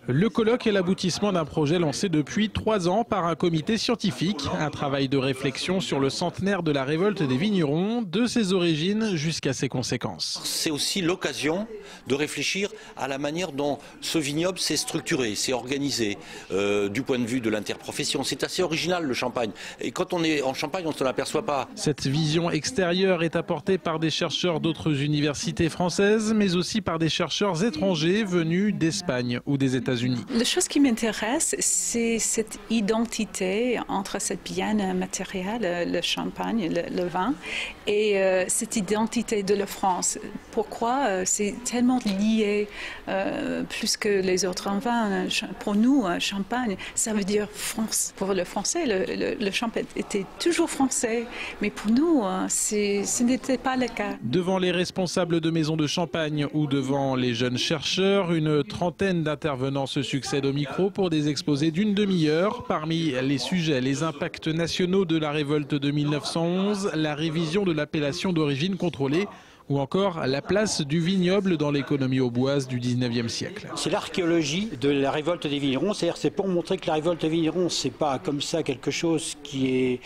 Le colloque est l'aboutissement d'un projet lancé depuis 3 ans par un comité scientifique. Un travail de réflexion sur le centenaire de la révolte des vignerons, de ses origines jusqu'à ses conséquences. C'est aussi l'occasion de réfléchir à la manière dont ce vignoble s'est structuré, s'est organisé du point de vue de l'interprofession. C'est assez original le Champagne. Et quand on est en Champagne, on ne s'en aperçoit pas. Cette vision extérieure est apportée par des chercheurs d'autres universités françaises, mais aussi par des chercheurs étrangers venus d'Espagne ou des États-Unis. La chose qui m'intéresse, c'est cette identité entre cette bien matérielle, le champagne, le vin, et cette identité de la France. Pourquoi c'est tellement lié plus que les autres vins. Pour nous, champagne, ça veut dire France. Pour le français, le champagne était toujours français, mais pour nous, ce n'était pas le cas. Devant les responsables de maisons de champagne ou devant les jeunes chercheurs, une trentaine d'intervenants se succèdent au micro pour des exposés d'une demi-heure. Parmi les sujets, les impacts nationaux de la révolte de 1911, la révision de l'appellation d'origine contrôlée ou encore la place du vignoble dans l'économie auboise du 19e siècle. C'est l'archéologie de la révolte des vignerons, c'est-à-dire c'est pour montrer que la révolte des vignerons, c'est pas comme ça quelque chose qui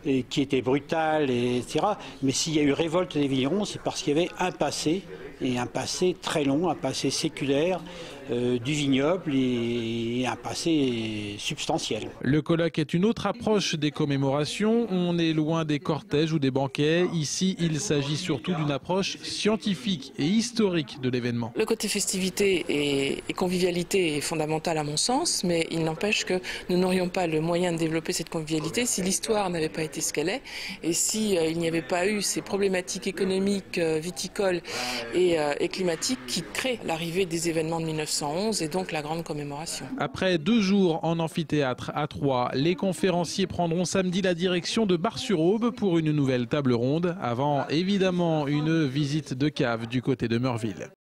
était brutal, etc. Mais s'il y a eu révolte des vignerons, c'est parce qu'il y avait un passé, et un passé très long, un passé séculaire du vignoble et un passé substantiel. Le colloque est une autre approche des commémorations. On est loin des cortèges ou des banquets. Ici, il s'agit surtout d'une approche scientifique et historique de l'événement. Le côté festivité et convivialité est fondamental à mon sens, mais il n'empêche que nous n'aurions pas le moyen de développer cette convivialité si l'histoire n'avait pas été ce qu'elle est et si il n'y avait pas eu ces problématiques économiques, viticoles et climatiques qui créent l'arrivée des événements de 1911 et donc la grande commémoration. Après 2 jours en amphithéâtre à Troyes, les conférenciers prendront samedi la direction de Bar-sur-Aube pour une nouvelle table ronde, avant évidemment une visite de cave du côté de Meurville.